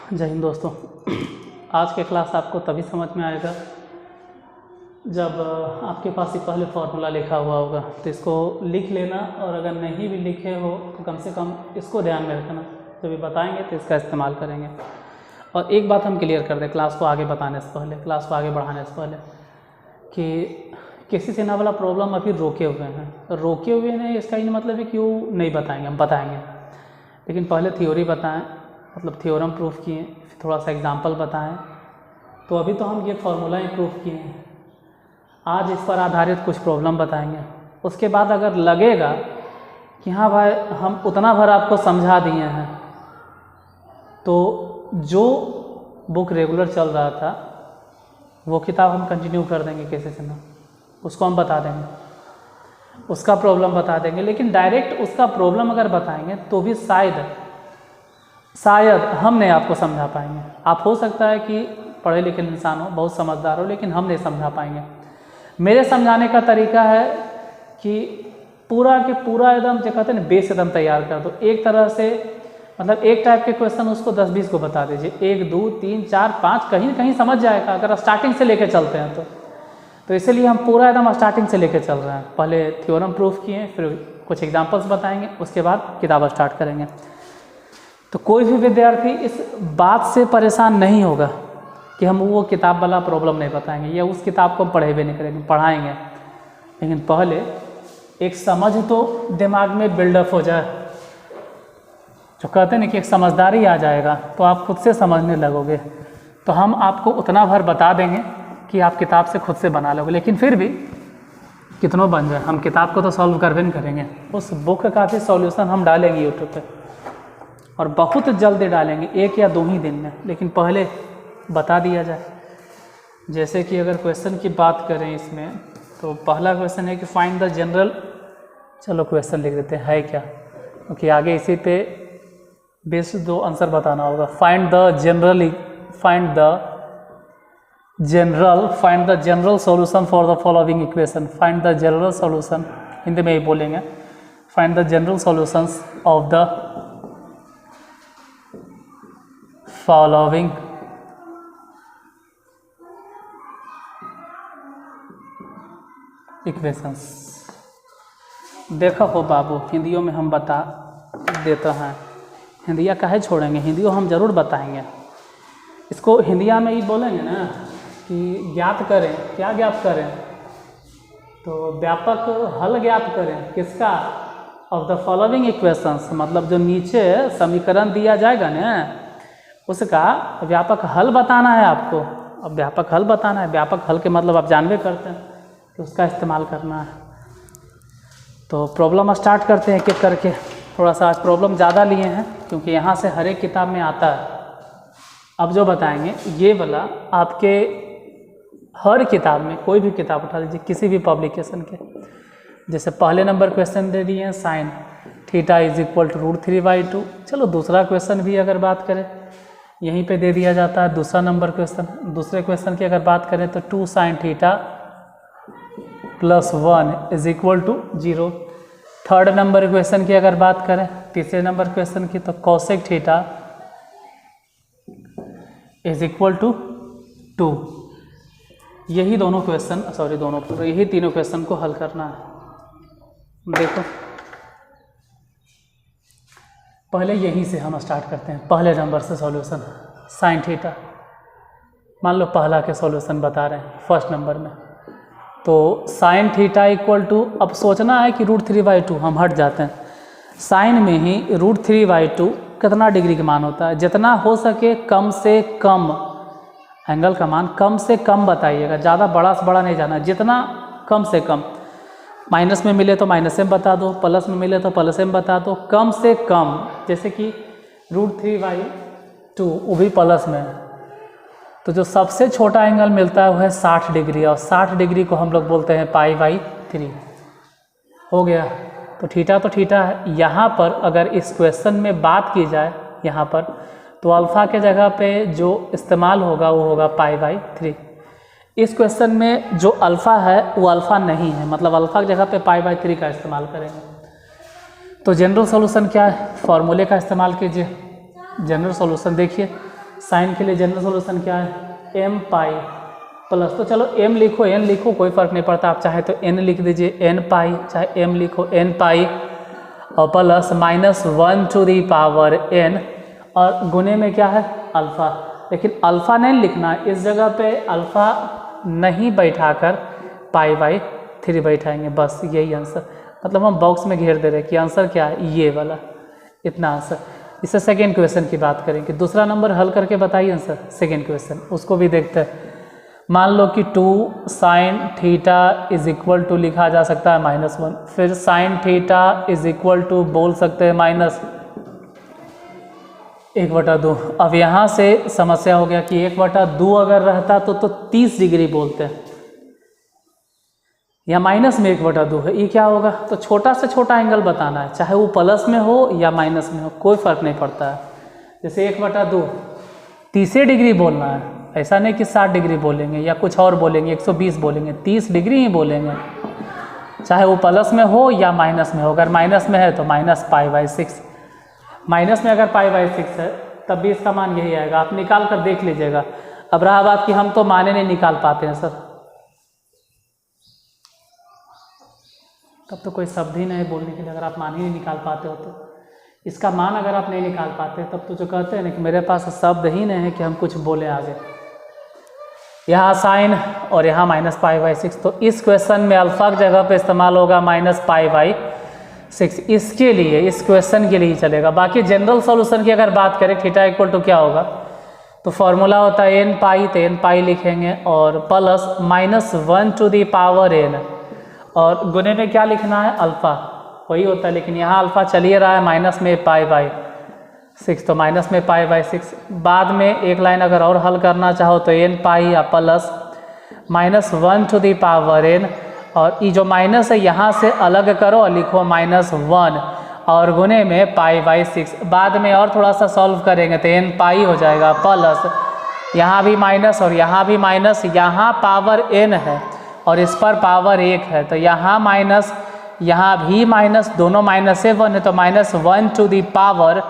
जय हिंद दोस्तों। आज के क्लास आपको तभी समझ में आएगा जब आपके पास ही पहले फॉर्मूला लिखा हुआ होगा, तो इसको लिख लेना, और अगर नहीं भी लिखे हो तो कम से कम इसको ध्यान में रखना, जब भी बताएंगे तो इसका इस्तेमाल करेंगे। और एक बात हम क्लियर कर दें क्लास को आगे बताने से पहले, क्लास को आगे बढ़ाने से पहले, कि किसी से ना वाला प्रॉब्लम अभी रोके हुए हैं। रोके हुए नहीं, इसका ही मतलब है कि वो नहीं बताएंगे, हम बताएंगे, लेकिन पहले थ्योरी बताएं, मतलब थ्योरम प्रूफ किए, फिर थोड़ा सा एग्जांपल बताएं। तो अभी तो हम ये फार्मूला प्रूफ किए हैं, आज इस पर आधारित कुछ प्रॉब्लम बताएंगे। उसके बाद अगर लगेगा कि हाँ भाई हम उतना भर आपको समझा दिए हैं, तो जो बुक रेगुलर चल रहा था वो किताब हम कंटिन्यू कर देंगे कैसे से ना, उसको हम बता देंगे, उसका प्रॉब्लम बता देंगे। लेकिन डायरेक्ट उसका प्रॉब्लम अगर बताएंगे तो भी शायद हम नहीं आपको समझा पाएंगे। आप हो सकता है कि पढ़े लिखे इंसान हो, बहुत समझदार हो, लेकिन हम नहीं समझा पाएंगे। मेरे समझाने का तरीका है कि पूरा के पूरा एकदम जो कहते हैं ना, बेस एकदम तैयार कर दो। एक तरह से मतलब एक टाइप के क्वेश्चन उसको 10-20 को बता दीजिए, 1 2 3 4 5 कहीं कहीं समझ जाएगा अगर स्टार्टिंग से लेके चलते हैं तो इसलिए हम पूरा एकदम स्टार्टिंग से लेके चल रहे हैं। पहले थ्योरम प्रूफ किए, फिर कुछ एग्जांपल्स बताएंगे, उसके बाद किताब स्टार्ट करेंगे। तो कोई भी विद्यार्थी इस बात से परेशान नहीं होगा कि हम वो किताब वाला प्रॉब्लम नहीं बताएंगे या उस किताब को हम पढ़े भी नहीं करेंगे, पढ़ाएंगे, लेकिन पहले एक समझ तो दिमाग में बिल्डअप हो जाए। जो कहते हैं ना कि एक समझदारी आ जाएगा तो आप खुद से समझने लगोगे। तो हम आपको उतना भर बता देंगे कि आप किताब से खुद से बना लोगे, लेकिन फिर भी कितनों बन जाए, हम किताब को तो सॉल्व करवे नहीं करेंगे। उस बुक का भी सॉल्यूशन हम डालेंगे यूट्यूब पे, और बहुत जल्दी डालेंगे, 1 या 2 ही दिन में। लेकिन पहले बता दिया जाए, जैसे कि अगर क्वेश्चन की बात करें इसमें, तो पहला क्वेश्चन है कि फाइंड द जनरल, चलो क्वेश्चन लिख देते हैं है क्या, क्योंकि आगे इसी पे बेस्ड 2 आंसर बताना होगा। Find the general solution for the following equation. Find the general solution, Hindi में ही बोलेंगे, find the general solutions of the following equations. देखो हो बाबू, हिंदियों में हम बता देते हैं, हिंदिया काहे छोड़ेंगे, हिंदियों हम जरूर बताएंगे। इसको हिंदिया में ही बोलेंगे ना कि ज्ञात करें, क्या ज्ञात करें, तो व्यापक हल ज्ञात करें, किसका, ऑफ द फॉलोइंग इक्वेशंस, मतलब जो नीचे समीकरण दिया जाएगा ना उसका व्यापक हल बताना है आपको। अब व्यापक हल बताना है, व्यापक हल के मतलब आप जानबे करते हैं कि उसका इस्तेमाल करना है। तो प्रॉब्लम स्टार्ट करते हैं एक-एक करके। थोड़ा सा आज प्रॉब्लम ज़्यादा लिए हैं क्योंकि यहाँ से हर एक किताब में आता है। अब जो बताएंगे ये वाला आपके हर किताब में, कोई भी किताब उठा लीजिए, किसी भी पब्लिकेशन के, जैसे पहले नंबर क्वेश्चन दे दिए हैं sine theta is equal to √3/2। चलो दूसरा क्वेश्चन भी अगर बात करें यहीं पे दे दिया जाता है। दूसरा नंबर क्वेश्चन, दूसरे क्वेश्चन की अगर बात करें तो 2 sin theta + 1 is equal to 0। Third number question की अगर बात करें, तीसरे नंबर क्वेश्चन की, तो cosec theta is equal to 2। यही दोनों क्वेश्चन, यही तीनों क्वेश्चन को हल करना है। देखो पहले यहीं से हम स्टार्ट करते हैं, पहले नंबर से सॉल्यूशन साइन थीटा। मान लो पहला के सॉल्यूशन बता रहे हैं फर्स्ट नंबर में, तो साइन थीटा इक्वल टू, अब सोचना है कि √3/2, हम हट जाते हैं। साइन में ही √3/2 कितना डिग्री का मान होता है, जितना हो सके कम से कम एंगल का मान कम से कम बताइएगा, ज़्यादा बड़ा से बड़ा नहीं जाना, जितना कम से कम। माइनस में मिले तो माइनस में बता दो, प्लस में मिले तो प्लस में बता दो, कम से कम। जैसे कि √3/2 वो भी प्लस में है, तो जो सबसे छोटा एंगल मिलता है वो है 60 डिग्री, और 60 डिग्री को हम लोग बोलते हैं π/3। हो गया, तो थीटा है। यहाँ पर अगर इस क्वेश्चन में बात की जाए यहाँ पर, तो अल्फ़ा के जगह पे जो इस्तेमाल होगा वो होगा π/3। इस क्वेश्चन में जो अल्फ़ा है वो अल्फ़ा नहीं है, मतलब अल्फ़ा की जगह पे π/3 का इस्तेमाल करेंगे। तो जनरल सॉल्यूशन क्या है, फॉर्मूले का इस्तेमाल कीजिए। जनरल सॉल्यूशन देखिए, साइन के लिए जनरल सॉल्यूशन क्या है, एम पाई प्लस, तो चलो एम लिखो एन लिखो कोई फ़र्क नहीं पड़ता, आप चाहे तो एन लिख दीजिए एन पाई, चाहे एम लिखो एन पाई, और plus -1 to the power n, और गुने में क्या है अल्फ़ा। लेकिन अल्फ़ा नहीं लिखना, इस जगह पे अल्फ़ा नहीं बैठाकर π/3 बैठाएंगे, बस यही आंसर, मतलब हम बॉक्स में घेर दे रहे हैं कि आंसर क्या है, ये वाला, इतना आंसर। इससे सेकेंड क्वेश्चन की बात करेंगे, दूसरा नंबर हल करके बताइए आंसर सेकेंड क्वेश्चन, उसको भी देखते हैं। मान लो कि 2 sin theta is equal to लिखा जा सकता है -1, फिर sin theta is equal to बोल सकते हैं -1/2। अब यहाँ से समस्या हो गया कि 1/2 अगर रहता तो 30 डिग्री बोलते हैं, या माइनस में 1/2 है, ये क्या होगा, तो छोटा से छोटा एंगल बताना है, चाहे वो प्लस में हो या माइनस में हो, कोई फ़र्क नहीं पड़ता है। जैसे 1/2 30 डिग्री बोलना है, ऐसा नहीं कि 60 डिग्री बोलेंगे या कुछ और बोलेंगे 120 बोलेंगे, 30 डिग्री ही बोलेंगे, चाहे वो प्लस में हो या माइनस में हो। अगर माइनस में है तो -π/6, माइनस में अगर π/6 है तब भी इसका मान यही आएगा, आप निकाल कर देख लीजिएगा। अब रहा बात कि हम तो माने नहीं निकाल पाते हैं सर, तब तो कोई शब्द ही नहीं बोलने के लिए, अगर आप मान ही नहीं निकाल पाते हो तो इसका मान अगर आप नहीं निकाल पाते तब तो जो कहते हैं ना कि मेरे पास शब्द ही नहीं है कि हम कुछ बोले आगे। यहाँ साइन और यहाँ -π/6, तो इस क्वेश्चन में अल्फा की जगह पे इस्तेमाल होगा -π/6, इसके लिए इस क्वेश्चन के लिए ही चलेगा। बाकी जनरल सॉल्यूशन की अगर बात करें थीटा इक्वल टू क्या होगा, तो फॉर्मूला होता है एन पाई, तो एन पाई लिखेंगे और plus -1 to the power n, और गुने में क्या लिखना है अल्फ़ा, वही होता है, लेकिन यहाँ अल्फ़ा चलिए रहा है माइनस में π/6, तो माइनस में π/6। बाद में एक लाइन अगर और हल करना चाहो तो एन पाई या plus -1 to the power n, और ये जो माइनस है यहाँ से अलग करो और लिखो -1, और गुने में π/6। बाद में और थोड़ा सा सॉल्व करेंगे तो एन पाई हो जाएगा प्लस, यहाँ भी माइनस और यहाँ भी माइनस, यहाँ पावर एन है और इस पर पावर 1 है, तो यहाँ माइनस यहाँ भी माइनस, दोनों माइनस से 1 है, तो -1 to the power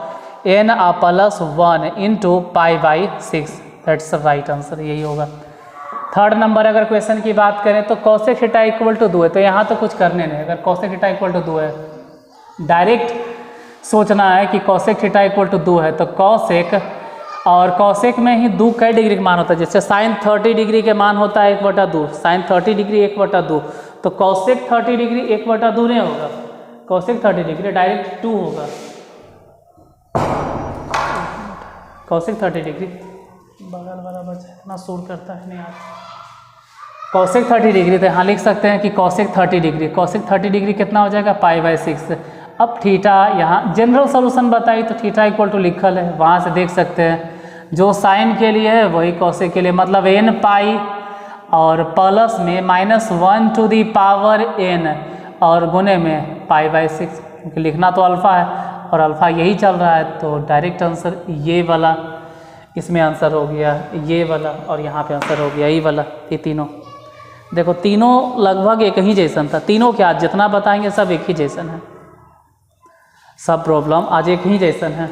n +1 into π/6, that's the right answer, यही होगा। थर्ड नंबर अगर क्वेश्चन की बात करें तो कॉसेक थीटा इक्वल टू 2 है, तो यहाँ तो कुछ करने नहीं, अगर कॉसेक थीटा इक्वल टू 2 है डायरेक्ट सोचना है कि कॉसेक थीटा इक्वल टू 2 है, तो कॉसेक, और कॉसेक में ही 2 कई डिग्री का मान होता है, जैसे साइन 30 डिग्री के मान होता है 1/2, साइन 30 डिग्री 1/2, तो कॉसेक 30 डिग्री 1/2 नहीं होगा, कॉसेक 30 डिग्री डायरेक्ट 2 होगा, कॉसेक 30 डिग्री, बगल वाला बच्चा इतना शोर करता है नहीं यार, कॉसेक 30 डिग्री, तो यहाँ लिख सकते हैं कि कॉसेक 30 डिग्री, कॉसेक 30 डिग्री कितना हो जाएगा π/6। अब थीटा यहाँ जनरल सॉल्यूशन बताई तो थीटा इक्वल टू लिखल है, वहाँ से देख सकते हैं, जो साइन के लिए है वही कॉसेक के लिए, मतलब एन पाई और प्लस में -1 टू दी पावर एन और गुने में π/6, क्योंकि लिखना तो अल्फ़ा है और अल्फ़ा यही चल रहा है, तो डायरेक्ट आंसर ये वाला, इसमें आंसर हो गया ये वाला, और यहाँ पे आंसर हो गया ये वाला। ये तीनों देखो, तीनों लगभग एक ही जैसन था, तीनों क्या जितना बताएंगे सब एक ही जैसन है, सब प्रॉब्लम आज एक ही जैसन है।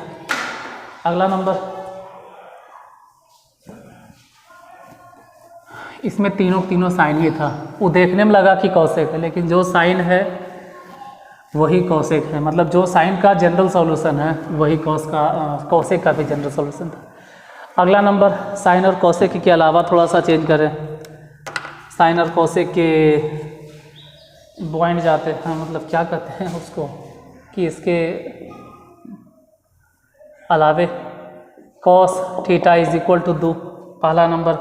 अगला नंबर, इसमें तीनों साइन ही था, वो देखने में लगा कि कॉसेक है, लेकिन जो साइन है वही कॉसेक है, मतलब जो साइन का जनरल सॉल्यूशन है वही कॉसेक का भी जनरल सॉल्यूशन था। अगला नंबर, साइन और कॉसेक के अलावा थोड़ा सा चेंज करें, साइन और कॉसेक के पॉइंट जाते हैं, मतलब क्या कहते हैं उसको, कि इसके अलावे cos theta is equal to 2, पहला नंबर,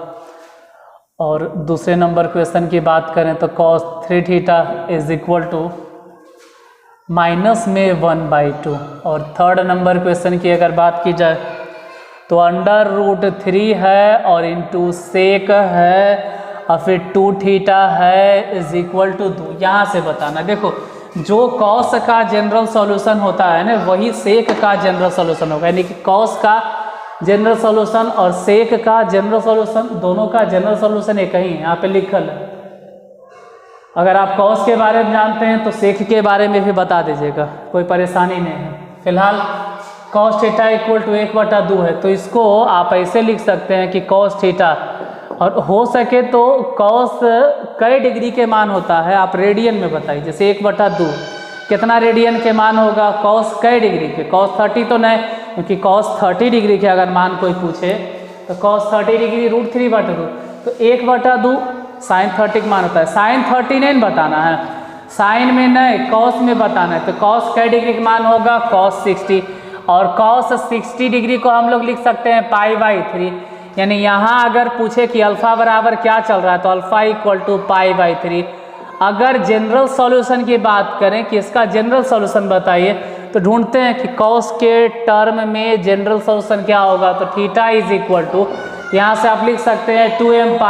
और दूसरे नंबर क्वेश्चन की बात करें तो cos 3 theta is equal to -1/2, और थर्ड नंबर क्वेश्चन की अगर बात की जाए तो √3 है और इंटू सेक है और फिर 2 थीटा है इज इक्वल टू 2, यहाँ से बताना। देखो जो कॉस का जनरल सॉल्यूशन होता है ना वही सेक का जनरल सॉल्यूशन होगा, यानी कि कॉस का जनरल सॉल्यूशन और सेक का जनरल सॉल्यूशन, दोनों का जनरल सॉल्यूशन एक ही है, यहाँ पे लिखल है। अगर आप कॉस के बारे में जानते हैं तो सेक के बारे में भी बता दीजिएगा, कोई परेशानी नहीं है। फिलहाल कॉस थीटा इक्वल टू 1/2 है, तो इसको आप ऐसे लिख सकते हैं कि कॉस थीटा, और हो सके तो कॉस कई डिग्री के मान होता है आप रेडियन में बताइए। जैसे 1/2 कितना रेडियन के मान होगा, कॉस कई डिग्री के, कॉस 30 तो नहीं, क्योंकि कॉस 30 डिग्री के अगर मान कोई पूछे तो कॉस 30 डिग्री √3/2, तो 1/2 साइन 30 मान होता है। साइन 30 नहीं बताना है, साइन में नहीं कॉस में बताना है, तो कॉस कई डिग्री का मान होगा, कॉस 60, और कॉस 60 डिग्री को हम लोग लिख सकते हैं π/3, यानी यहाँ अगर पूछे कि अल्फा बराबर क्या चल रहा है तो अल्फा इक्वल टू π/3। अगर जनरल सॉल्यूशन की बात करें कि इसका जनरल सॉल्यूशन बताइए, तो ढूंढते हैं कि कॉस के टर्म में जनरल सॉल्यूशन क्या होगा, तो थीटा इज इक्वल टू, यहाँ से आप लिख सकते हैं 2m π,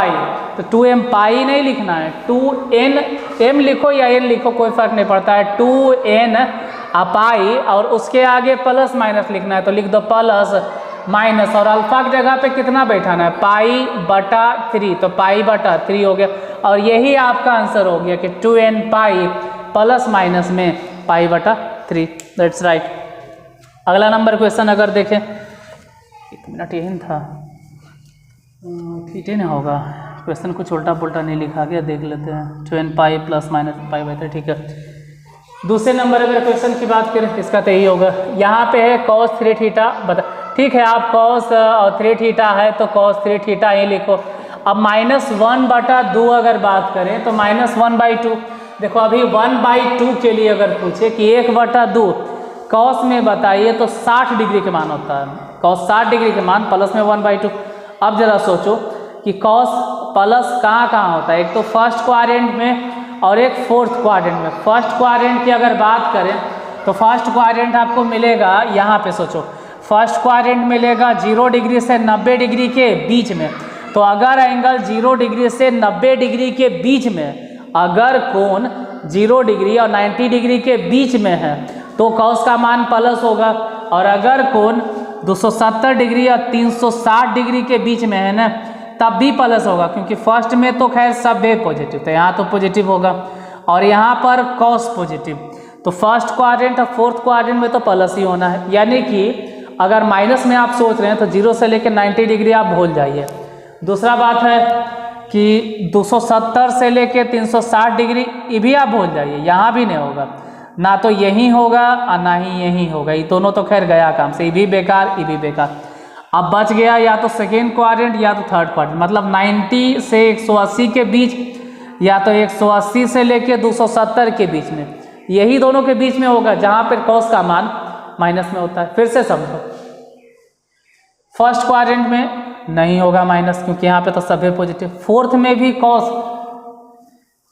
तो 2m π नहीं लिखना है, 2n, m लिखो या n लिखो कोई फर्क नहीं पड़ता है, 2n पाई, और उसके आगे प्लस माइनस लिखना है, तो लिख दो प्लस माइनस, और अल्फा की जगह पे कितना बैठाना है, π/3, तो π/3 हो गया, और यही आपका आंसर हो गया कि 2n π प्लस माइनस में π/3, दैट्स राइट। अगला नंबर क्वेश्चन अगर देखें, 1 मिनट यही था, ठीक है ना, होगा क्वेश्चन कुछ उल्टा पुल्टा नहीं लिखा गया, देख लेते हैं। 2n π प्लस माइनस π/3, ठीक है। दूसरे नंबर अगर क्वेश्चन की बात करें इसका तो यही होगा, यहाँ पे है cos 3 थीटा बता, ठीक है, आप cos और 3 थीटा है तो cos 3 थीटा ही लिखो। अब -1/2 अगर बात करें तो -1/2, देखो अभी 1/2 के लिए अगर पूछे कि 1/2 cos में बताइए तो 60 डिग्री के मान होता है, cos 60 डिग्री के मान प्लस में 1/2। अब जरा सोचो कि cos प्लस कहाँ कहाँ होता है, एक तो फर्स्ट क्वाड्रेंट में और एक फोर्थ क्वाड्रेंट में। फर्स्ट क्वाड्रेंट की अगर बात करें तो फर्स्ट क्वाड्रेंट आपको मिलेगा, यहाँ पे सोचो, फर्स्ट क्वाड्रेंट मिलेगा 0 डिग्री से 90 डिग्री के बीच में, तो अगर एंगल 0 डिग्री से 90 डिग्री के बीच में, अगर कोण 0 डिग्री और 90 डिग्री के बीच में है तो cos का मान प्लस होगा, और अगर कोण 270 डिग्री और 360 डिग्री के बीच में है ना, तब भी प्लस होगा, क्योंकि फर्स्ट में तो खैर सब है पॉजिटिव, तो यहाँ तो पॉजिटिव होगा, और यहाँ पर cos पॉजिटिव, तो फर्स्ट क्वाड्रेंट और फोर्थ क्वाड्रेंट में तो प्लस ही होना है। यानी कि अगर माइनस में आप सोच रहे हैं तो 0 से लेकर 90 डिग्री आप भूल जाइए। दूसरा बात है कि 270 से लेकर 360 डिग्री ये भी आप भूल जाइए, यहाँ भी नहीं होगा, ना तो यही होगा और ना ही यही होगा, ये दोनों तो खैर गया काम से, ये भी बेकार ये भी बेकार। अब बच गया या तो सेकेंड क्वाड्रेंट या तो थर्ड क्वाड्रेंट, मतलब 90 से 180 के बीच, या तो 180 से लेके 270 के बीच में, यही दोनों के बीच में होगा जहाँ पर cos का मान माइनस में होता है। फिर से समझो, फर्स्ट क्वाड्रेंट में नहीं होगा माइनस, क्योंकि यहाँ पे तो सभी पॉजिटिव। फोर्थ में भी cos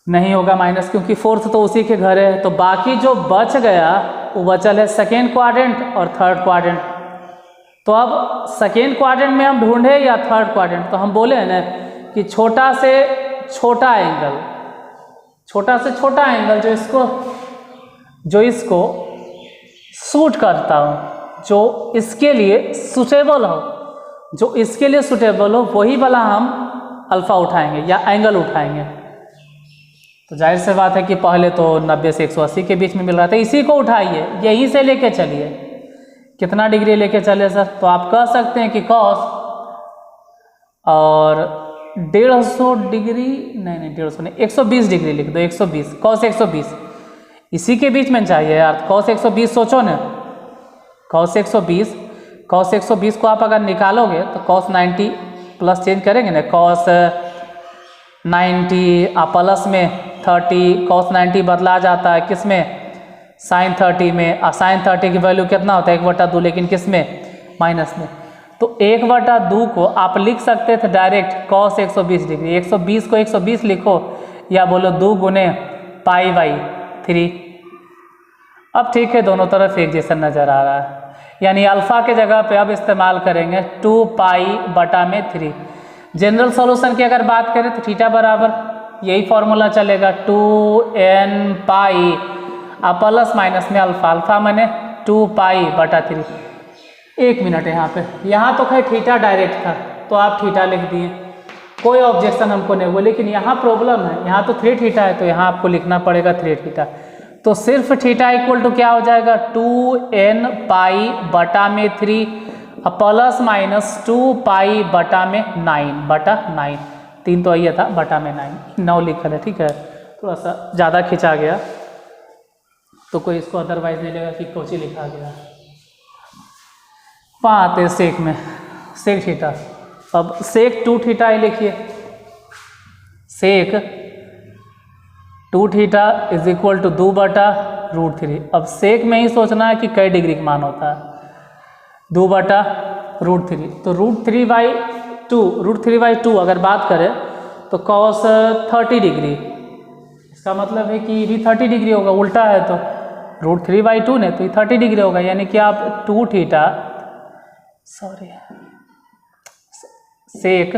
नहीं होगा माइनस, क्योंकि फोर्थ तो उसी के घर है, तो बाकी जो बच गया वो बचल है सेकेंड क्वाड्रेंट और थर्ड क्वाड्रेंट। तो अब सेकेंड क्वाड्रेंट में हम ढूंढे या थर्ड क्वाड्रेंट, तो हम बोले हैं ना कि छोटा से छोटा एंगल, छोटा से छोटा एंगल जो इसको सूट करता हो, जो इसके लिए सूटेबल हो, जो इसके लिए सूटेबल हो, वही वाला हम अल्फा उठाएंगे या एंगल उठाएंगे। तो जाहिर सी बात है कि पहले तो 90 से 180 के बीच में मिल रहा था, इसी को उठाइए, यहीं से लेके चलिए। कितना डिग्री लेके चले सर, तो आप कह सकते हैं कि cos और 150 डिग्री, नहीं 150 नहीं, 120 डिग्री लिख दो, 120, cos 120 इसी के बीच में चाहिए यार। cos 120 सोचो ना, cos 120 को आप अगर निकालोगे तो cos 90 प्लस चेंज करेंगे ना, cos 90 प्लस में 30, cos 90 बदला जाता है किस में, sin 30 में, और sin 30 की वैल्यू कितना होता है 1/2, लेकिन किस में, माइनस में। तो 1/2 को आप लिख सकते थे डायरेक्ट cos 120 डिग्री, 120 को 120 लिखो, या बोलो 2 गुने π/3। अब ठीक है, दोनों तरफ एक जैसा नज़र आ रहा है, यानी अल्फ़ा के जगह पे अब इस्तेमाल करेंगे 2π/3। जनरल सॉल्यूशन की अगर बात करें तो थीटा बराबर यही फॉर्मूला चलेगा, 2n π प्लस माइनस में अल्फ़ा मैंने 2π/3। 1 मिनट यहाँ तो खैर थीटा डायरेक्ट था तो आप थीटा लिख दिए, कोई ऑब्जेक्शन हमको नहीं हुआ, लेकिन यहाँ प्रॉब्लम है, यहाँ तो 3 थीटा है तो यहाँ आपको लिखना पड़ेगा 3 थीटा। तो सिर्फ थीटा इक्वल टू क्या हो जाएगा 2n पाई बटा में 3 प्लस माइनस 2 पाई बटा में 9 बटा 9, 3 तो ये था बटा में 9 लिखा है। ठीक है, थोड़ा सा ज़्यादा खिंचा गया तो कोई इसको अदरवाइज नहीं लेगा कि कोची लिखा गया। वहाँ आते सेक में, सेक थीटा। अब सेक 2 थीटा ही लिखिए, सेक 2 थीटा इज इक्वल टू 2 बटा √3। अब सेक में ही सोचना है कि कई डिग्री का मान होता है, 2 बटा √3। तो √3/2 अगर बात करें तो cos 30 डिग्री, इसका मतलब है कि ये भी 30 डिग्री होगा, उल्टा है तो √3/2 ने तो ये 30 डिग्री होगा, यानी कि आप 2 theta sec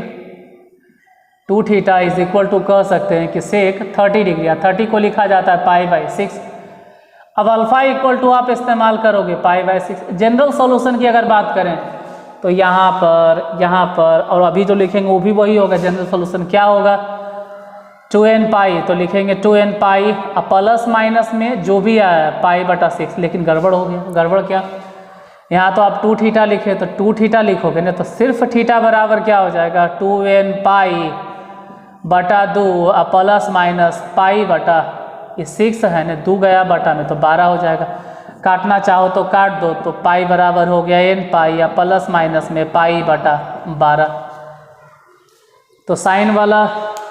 2 theta is equal to कह सकते हैं कि सेक 30 डिग्री, या 30 को लिखा जाता है π/6। अब अल्फा इक्वल टू आप इस्तेमाल करोगे π/6। जनरल सॉल्यूशन की अगर बात करें तो यहाँ पर और अभी जो लिखेंगे वो भी वही होगा। जनरल सॉल्यूशन क्या होगा 2n पाई, तो लिखेंगे 2n पाई प्लस माइनस में जो भी आया π/6, लेकिन गड़बड़ हो गया। गड़बड़ क्या, यहाँ तो आप 2 थीटा लिखे तो 2 थीटा लिखोगे ना, तो सिर्फ थीटा बराबर क्या हो जाएगा 2n पाई बटा 2 प्लस माइनस पाई बटा ये 6 है ना, 2 गया बटा में तो 12 हो जाएगा। काटना चाहो तो काट दो, तो पाई बराबर हो गया n पाई या प्लस माइनस में पाई बटा 12। तो साइन वाला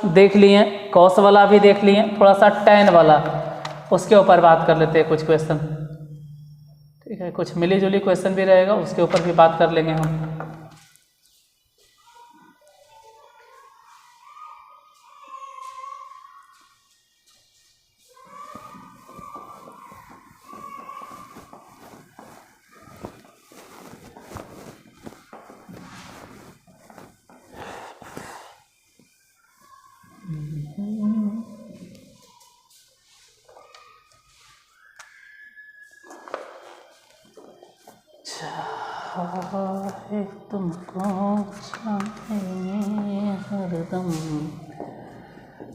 देख लिए, कॉस वाला भी देख लिए, थोड़ा सा टेन वाला उसके ऊपर बात कर लेते हैं कुछ क्वेश्चन। ठीक है, कुछ मिली जुली क्वेश्चन भी रहेगा, उसके ऊपर भी बात कर लेंगे हम। तुमको हरदम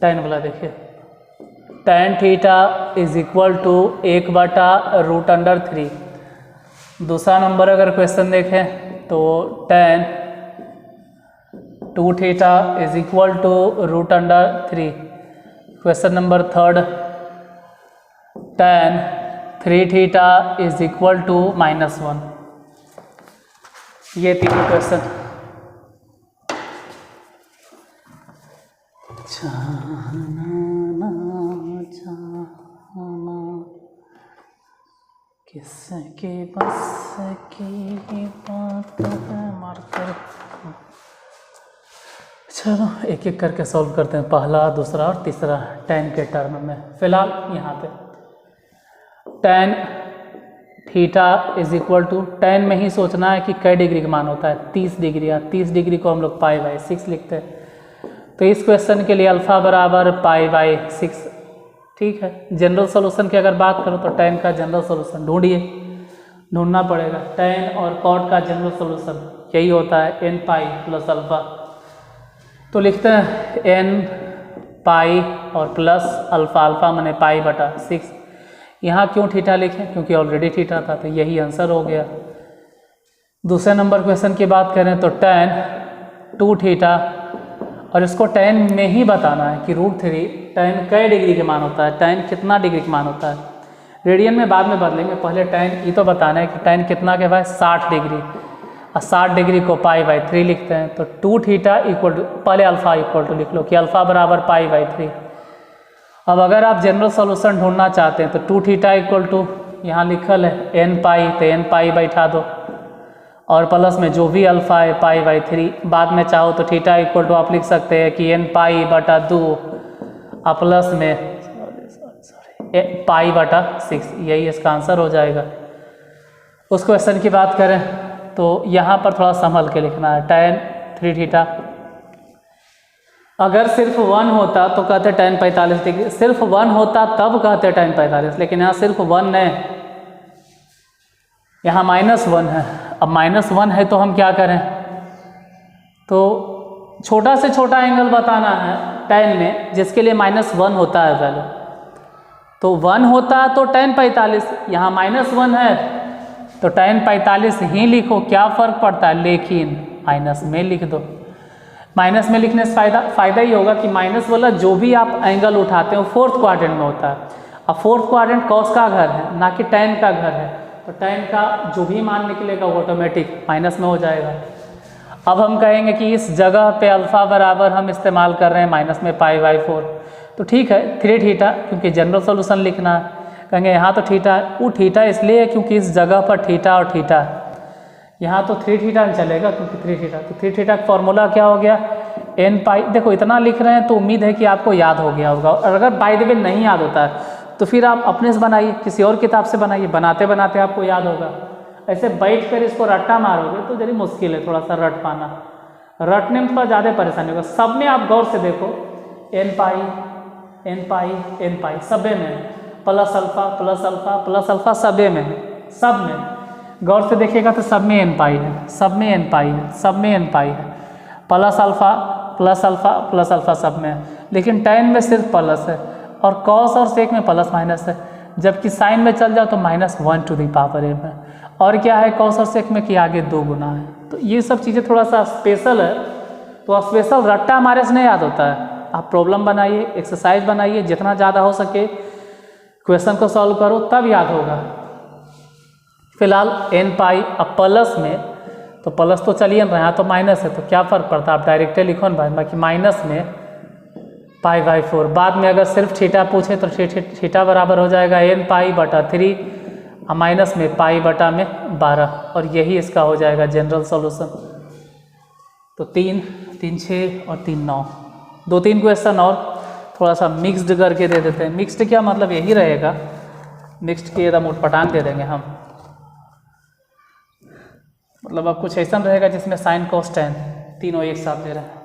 टेन वाला देखिए, tan theta is equal to 1/√3। दूसरा नंबर अगर क्वेश्चन देखें तो tan 2 theta is equal to √3। Question number third tan 3 theta is equal to -1। ये तीनों क्वेश्चन। किसके बस की बात है मारकर। चलो एक एक करके सॉल्व करते हैं, पहला दूसरा और तीसरा tan के टर्म में। फिलहाल यहाँ पे tan theta is equal to, tan में ही सोचना है कि कई डिग्री का मान होता है, 30 डिग्री, या 30 डिग्री को हम लोग π/6 लिखते हैं। तो इस क्वेश्चन के लिए अल्फा बराबर π/6। ठीक है, जनरल सॉल्यूशन की अगर बात करो तो tan का जनरल सॉल्यूशन ढूंढना पड़ेगा। tan और cot का जनरल सॉल्यूशन यही होता है n पाई प्लस अल्फा। तो लिखते हैं n पाई और प्लस अल्फा, अल्फा मैंने π/6। यहाँ क्यों थीटा लिखें, क्योंकि ऑलरेडी थीटा था, तो यही आंसर हो गया। दूसरे नंबर क्वेश्चन की बात करें तो tan 2 थीटा, और इसको tan में ही बताना है कि √3 tan कई डिग्री के मान होता है, tan कितना डिग्री का मान होता है। रेडियन में बाद में बदलेंगे, पहले tan ये तो बताना है कि tan कितना के बाद 60 डिग्री, और 60 डिग्री को π/3 लिखते हैं। तो 2 थीटा इक्वल टू, पहले अल्फा इक्वल टू लिख लो कि अल्फा बराबर π/3। अब अगर आप जनरल सॉल्यूशन ढूंढना चाहते हैं तो 2 थीटा इक्वल टू, यहाँ लिखल है n पाई, तो n पाई बैठा दो, और प्लस में जो भी अल्फा है π/3। बाद में चाहो तो थीटा इक्वल टू आप लिख सकते हैं कि n π/2 प्लस में π/6, यही इसका आंसर हो जाएगा। उस क्वेश्चन की बात करें तो यहाँ पर थोड़ा संभल के लिखना है। tan 3 थीटा अगर सिर्फ 1 होता तो कहते tan 45 डिग्री, सिर्फ 1 होता तब कहते tan 45, लेकिन यहाँ सिर्फ 1 नहीं, यहाँ -1 है। अब -1 है तो हम क्या करें, तो छोटा से छोटा एंगल बताना है tan में जिसके लिए -1 होता है वैल्यू। तो 1 होता है तो tan 45, यहाँ -1 है तो tan 45 ही लिखो, क्या फ़र्क पड़ता है, लेकिन माइनस में लिख दो। माइनस में लिखने से फ़ायदा ही होगा कि माइनस वाला जो भी आप एंगल उठाते हो फोर्थ क्वाड्रेंट में होता है। अब फोर्थ क्वाड्रेंट कॉस का घर है ना कि tan का घर है, तो tan का जो भी मान निकलेगा वो ऑटोमेटिक माइनस में हो जाएगा। अब हम कहेंगे कि इस जगह पे अल्फ़ा बराबर हम इस्तेमाल कर रहे हैं माइनस में π/4, तो ठीक है 3 थीटा, क्योंकि जनरल सोल्यूशन लिखना है। कहेंगे यहाँ तो थीटा, वो थीटा इसलिए है क्योंकि इस जगह पर थीटा और थीटा है। यहाँ तो 3 थीटा चलेगा क्योंकि 3 थीटा, तो 3 थीटा का फॉर्मूला क्या हो गया, n π। देखो इतना लिख रहे हैं तो उम्मीद है कि आपको याद हो गया होगा, और अगर बाय द वे नहीं याद होता है तो फिर आप अपने से बनाइए, किसी और किताब से बनाइए, बनाते बनाते आपको याद होगा। ऐसे बैठ कर इसको रट्टा मारोगे तो जरी मुश्किल है थोड़ा सा रट पाना, रटने में थोड़ा ज़्यादा परेशानी होगा। सब में आप गौर से देखो n π सबे में प्लस अल्फ़ा सबे में है, सब में गौर से देखिएगा तो सब में n π है, सब में n π है, सब में n π है, प्लस अल्फ़ा सब में है। लेकिन tan में सिर्फ प्लस है और कॉस और सेक में प्लस माइनस है, जबकि साइन में चल जाओ तो -1 टू द पावर m है। और क्या है कॉस और सेक में कि आगे 2 गुना है। तो ये सब चीज़ें थोड़ा सा स्पेशल है, तो स्पेशल रट्टा हमारे से नहीं याद होता है। आप प्रॉब्लम बनाइए, एक्सरसाइज बनाइए, जितना ज़्यादा हो सके क्वेश्चन को सॉल्व करो तब याद होगा। फिलहाल n π अब प्लस में, तो प्लस तो चलिए ना, यहाँ तो माइनस है तो क्या फ़र्क पड़ता है, आप डायरेक्टली लिखो ना भाई, बाकी माइनस में π/4। बाद में अगर सिर्फ थीटा पूछे तो थीटा बराबर हो जाएगा n π/3 और माइनस में π/12, और यही इसका हो जाएगा जनरल सॉल्यूशन। तो 3 6 और 3 9, 2-3 क्वेश्चन और थोड़ा सा मिक्स्ड करके दे देते हैं। मिक्स्ड क्या मतलब, यही रहेगा, मिक्स्ड की एकदम उटपटांग दे देंगे हम, मतलब अब कुछ ऐसा रहेगा जिसमें साइन कॉस टैन तीनों एक साथ दे रहे हैं।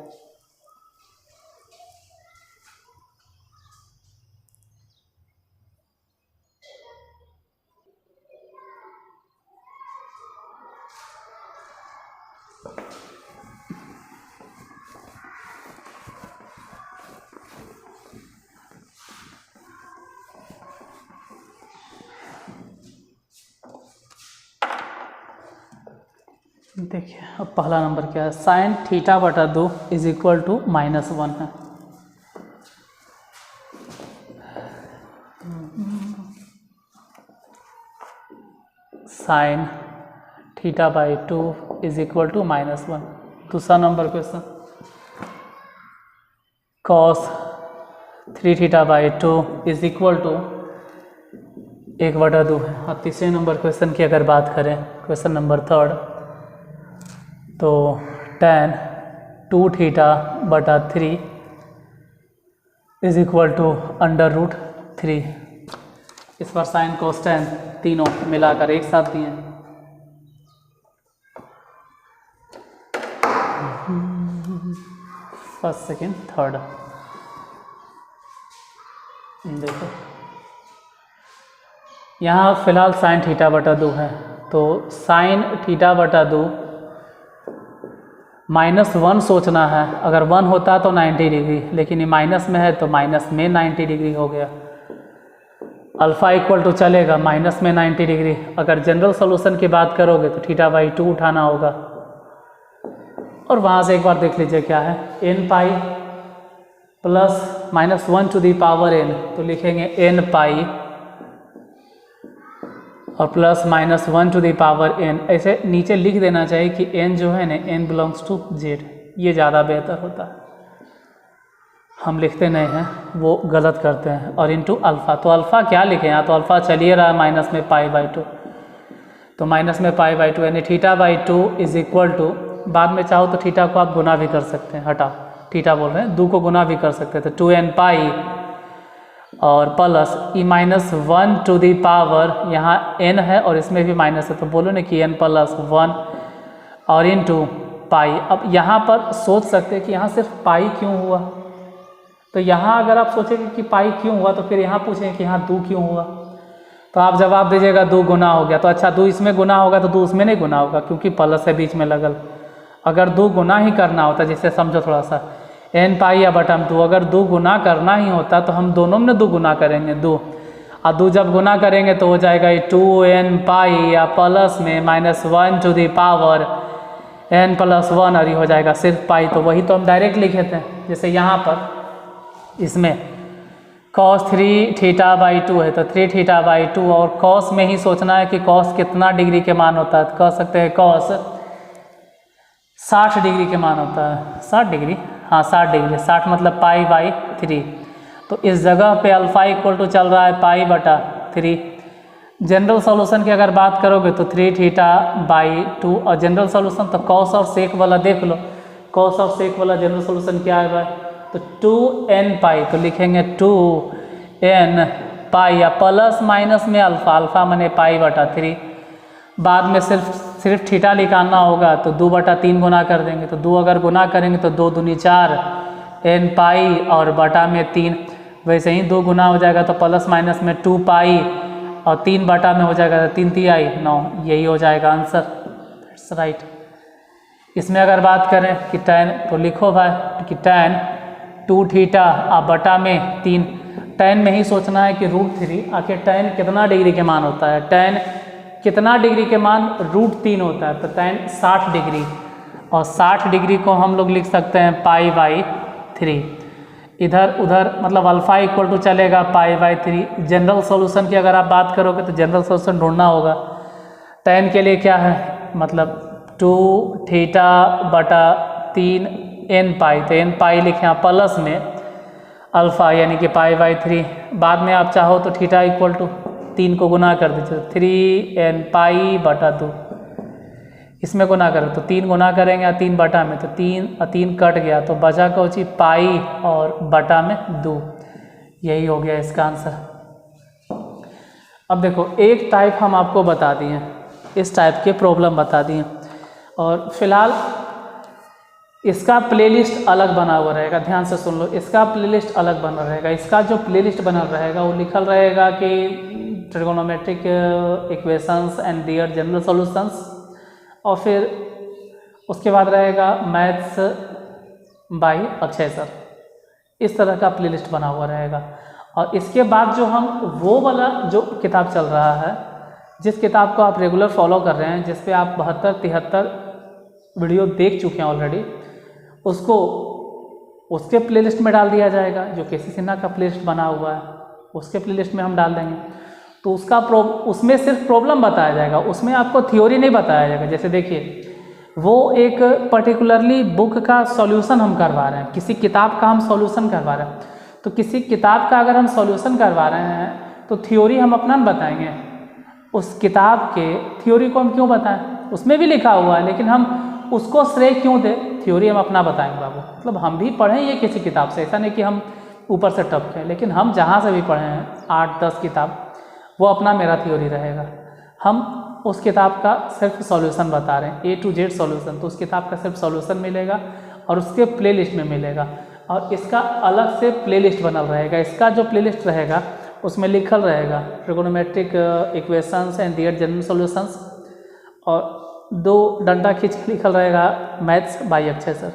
देखिए अब पहला नंबर क्या है, साइन θ/2 इज इक्वल टू -1 है। Sine θ/2 is equal to -1। दूसरा नंबर question, cos 3θ/2 is equal to 1/2 है। और तीसरे नंबर क्वेश्चन की अगर बात करें, क्वेश्चन नंबर 3, तो tan 2θ/3 इज इक्वल टू √3। इस बार साइन कोस टैन तीनों मिलाकर एक साथ दिए। फर्स्ट सेकेंड थर्ड, देखो यहाँ फिलहाल साइन θ/2 है, तो साइन θ/2 -1 सोचना है। अगर 1 होता तो 90 डिग्री, लेकिन ये माइनस में है तो माइनस में 90 डिग्री हो गया। अल्फ़ा इक्वल टू चलेगा माइनस में 90 डिग्री। अगर जनरल सॉल्यूशन की बात करोगे तो θ/2 उठाना होगा, और वहाँ से एक बार देख लीजिए क्या है, n π plus -1 to the power n, तो लिखेंगे n π और plus -1 to the power n। ऐसे नीचे लिख देना चाहिए कि n जो है ना, n बिलोंग्स टू z, ये ज़्यादा बेहतर होता है। हम लिखते नहीं हैं, वो गलत करते हैं। और इनटू अल्फ़ा, तो अल्फ़ा क्या लिखें, यहाँ तो अल्फ़ा चलिए रहा है माइनस में π/2, तो माइनस में π/2 यानी θ/2 इज इक्वल टू, बाद में चाहो तो थीटा को आप गुना भी कर सकते हैं, हटाओ थीटा बोल रहे हैं, 2 को गुना भी कर सकते हैं, तो 2n π और plus e-1 to the power, यहाँ n है और इसमें भी माइनस है, तो बोलो ना कि n + 1 और इनटू पाई। अब यहाँ पर सोच सकते हैं कि यहाँ सिर्फ पाई क्यों हुआ, तो यहाँ अगर आप सोचेंगे कि पाई क्यों हुआ तो फिर यहाँ पूछेंगे कि यहाँ 2 क्यों हुआ, तो आप जवाब दीजिएगा 2 गुना हो गया। तो अच्छा 2 इसमें गुना होगा तो 2 उसमें नहीं गुना होगा, क्योंकि प्लस है बीच में लगल। अगर 2 गुना ही करना होता, जिससे समझो थोड़ा सा, n π या बटम 2, अगर 2 गुना करना ही होता तो हम दोनों में 2 गुना करेंगे 2, और 2 जब गुना करेंगे तो हो जाएगा 2n पाई या प्लस में -1 टू द पावर n + 1 और ये हो जाएगा सिर्फ पाई। तो वही तो हम डायरेक्ट लिखे थे, जैसे यहाँ पर इसमें cos 3θ/2 है तो 3θ/2, और cos में ही सोचना है कि cos कितना डिग्री के मान होता है। तो कह सकते हैं cos 60 डिग्री के मान होता है। 60 डिग्री, हाँ 60 डिग्री, 60 मतलब π/3। तो इस जगह पे अल्फ़ा इक्वल टू चल रहा है π/3। जनरल सॉल्यूशन की अगर बात करोगे तो 3θ/2, और जनरल सॉल्यूशन तो कॉस और सेक वाला देख लो, कॉस और सेक वाला जनरल सॉल्यूशन क्या है भाई, तो 2n पाई, तो लिखेंगे 2n पाई या प्लस माइनस में अल्फ़ा, अल्फ़ा माने π/3। बाद में सिर्फ थीटा निकालना होगा तो 2/3 गुना कर देंगे, तो 2 अगर गुना करेंगे तो 2 दूनी 4 n पाई और बटा में 3, वैसे ही 2 गुना हो जाएगा तो प्लस माइनस में 2 पाई और 3 बटा में हो जाएगा 3 तिहाई 9, यही हो जाएगा आंसर। That's right. इसमें अगर बात करें कि tan, तो लिखो भाई कि tan 2θ और बटा में 3, tan में ही सोचना है कि √3, आखिर tan कितना डिग्री के मान होता है, tan कितना डिग्री के मान √3 होता है, तो tan 60 डिग्री, और 60 डिग्री को हम लोग लिख सकते हैं π/3। इधर उधर मतलब अल्फ़ा इक्वल टू चलेगा π/3। जनरल सॉल्यूशन की अगर आप बात करोगे तो जनरल सॉल्यूशन ढूंढना होगा। tan के लिए क्या है, मतलब 2θ/3 n पाई, तो n पाई लिखे यहाँ प्लस में अल्फ़ा यानी कि π/3। बाद में आप चाहो तो थीटा इक्वल टू 3 को गुना कर दीजिए, 3n पाई/2, इसमें गुना करें तो 3 गुना करेंगे या 3 बटा में, तो 3 कट गया तो बचा कौची पाई और बटा में 2, यही हो गया इसका आंसर। अब देखो एक टाइप हम आपको बता दिए, इस टाइप के प्रॉब्लम बता दिए, और फिलहाल इसका प्लेलिस्ट अलग बना हुआ रहेगा, ध्यान से सुन लो, इसका प्लेलिस्ट अलग बना रहेगा। इसका जो प्लेलिस्ट बना रहेगा वो लिखल रहेगा कि trigonometric equations and their general solutions, और फिर उसके बाद रहेगा मैथ्स बाय अक्षय सर, इस तरह का प्लेलिस्ट बना हुआ रहेगा। और इसके बाद जो हम वो वाला जो किताब चल रहा है, जिस किताब को आप रेगुलर फॉलो कर रहे हैं, जिस पे आप 72-73 वीडियो देख चुके हैं ऑलरेडी, उसको उसके प्लेलिस्ट में डाल दिया जाएगा। जो केसी सिन्हा का प्लेलिस्ट बना हुआ है उसके प्लेलिस्ट में हम डाल देंगे, तो उसका उसमें सिर्फ प्रॉब्लम बताया जाएगा, उसमें आपको थ्योरी नहीं बताया जाएगा। जैसे देखिए वो एक पर्टिकुलरली बुक का सॉल्यूशन हम करवा रहे हैं, किसी किताब का हम सॉल्यूशन करवा रहे हैं, तो किसी किताब का अगर हम सॉल्यूशन करवा रहे हैं तो थ्योरी हम अपना बताएंगे, उस किताब के थ्योरी को हम क्यों बताएं, उसमें भी लिखा हुआ है, लेकिन हम उसको श्रेय क्यों दें, थ्योरी हम अपना बताएंगे बाबू। मतलब हम भी पढ़ें ये किसी किताब से, ऐसा नहीं कि हम ऊपर से टपकें, लेकिन हम जहाँ से भी पढ़े हैं 8-10 किताब, वो अपना मेरा थ्योरी रहेगा। हम उस किताब का सिर्फ सॉल्यूशन बता रहे हैं, A to Z सॉल्यूशन, तो उस किताब का सिर्फ सॉल्यूशन मिलेगा और उसके प्लेलिस्ट में मिलेगा, और इसका अलग से प्लेलिस्ट बनल रहेगा। इसका जो प्लेलिस्ट रहेगा उसमें लिखल रहेगा trigonometric equations and their general solutions, और 2 डंडा खींच के लिखल रहेगा मैथ्स बाय अक्षय सर।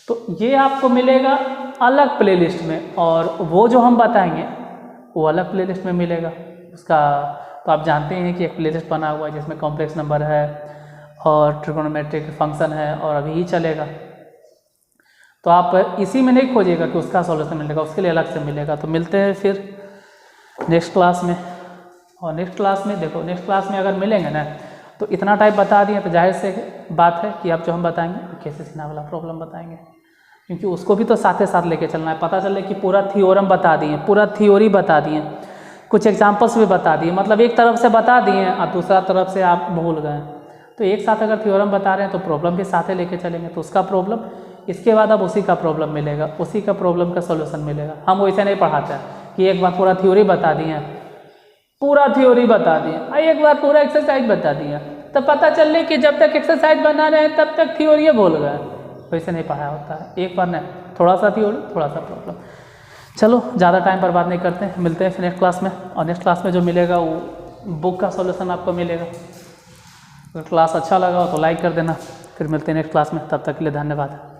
तो ये आपको मिलेगा अलग प्लेलिस्ट में, और वो जो हम बताएंगे वो अलग प्लेलिस्ट में मिलेगा उसका। तो आप जानते हैं कि एक प्लेलिस्ट बना हुआ है जिसमें कॉम्प्लेक्स नंबर है और ट्रिगोनोमेट्रिक फंक्शन है, और अभी ही चलेगा। तो आप इसी में नहीं खोजिएगा कि उसका सॉल्यूशन मिलेगा, उसके लिए अलग से मिलेगा। तो मिलते हैं फिर नेक्स्ट क्लास में, और नेक्स्ट क्लास में देखो, नेक्स्ट क्लास में अगर मिलेंगे ना तो इतना टाइप बता दिए, तो जाहिर से बात है कि आप जो हम बताएंगे केसी सिन्हा वाला प्रॉब्लम बताएंगे, क्योंकि उसको भी तो साथ साथ लेके चलना है। पता चले कि पूरा थ्योरम बता दिए, पूरा थ्योरी बता दिए, कुछ एग्जाम्पल्स भी बता दिए, मतलब एक तरफ से बता दिए और दूसरा तरफ से आप भूल गए। तो एक साथ अगर थ्योरम बता रहे हैं तो प्रॉब्लम भी साथ लेके चलेंगे, तो उसका प्रॉब्लम, इसके बाद अब उसी का प्रॉब्लम मिलेगा, उसी का प्रॉब्लम का सॉल्यूशन मिलेगा। हम वैसे नहीं पढ़ाते हैं कि एक बार पूरा थ्योरी बता दिए, पूरा थ्योरी बता दिए, एक बार पूरा एक्सरसाइज बता दिया, तो पता चल रही कि जब तक एक्सरसाइज बना रहे हैं तब तक थ्योरी भूल गए। वैसे नहीं पढ़ाया होता है, एक बार नहीं, थोड़ा सा थ्योरी थोड़ा सा प्रॉब्लम। चलो ज़्यादा टाइम बर्बाद नहीं करते हैं, मिलते हैं फिर नेक्स्ट क्लास में। और नेक्स्ट क्लास में जो मिलेगा वो बुक का सॉल्यूशन आपको मिलेगा। अगर क्लास अच्छा लगा हो तो लाइक कर देना। फिर मिलते हैं नेक्स्ट क्लास में, तब तक के लिए धन्यवाद।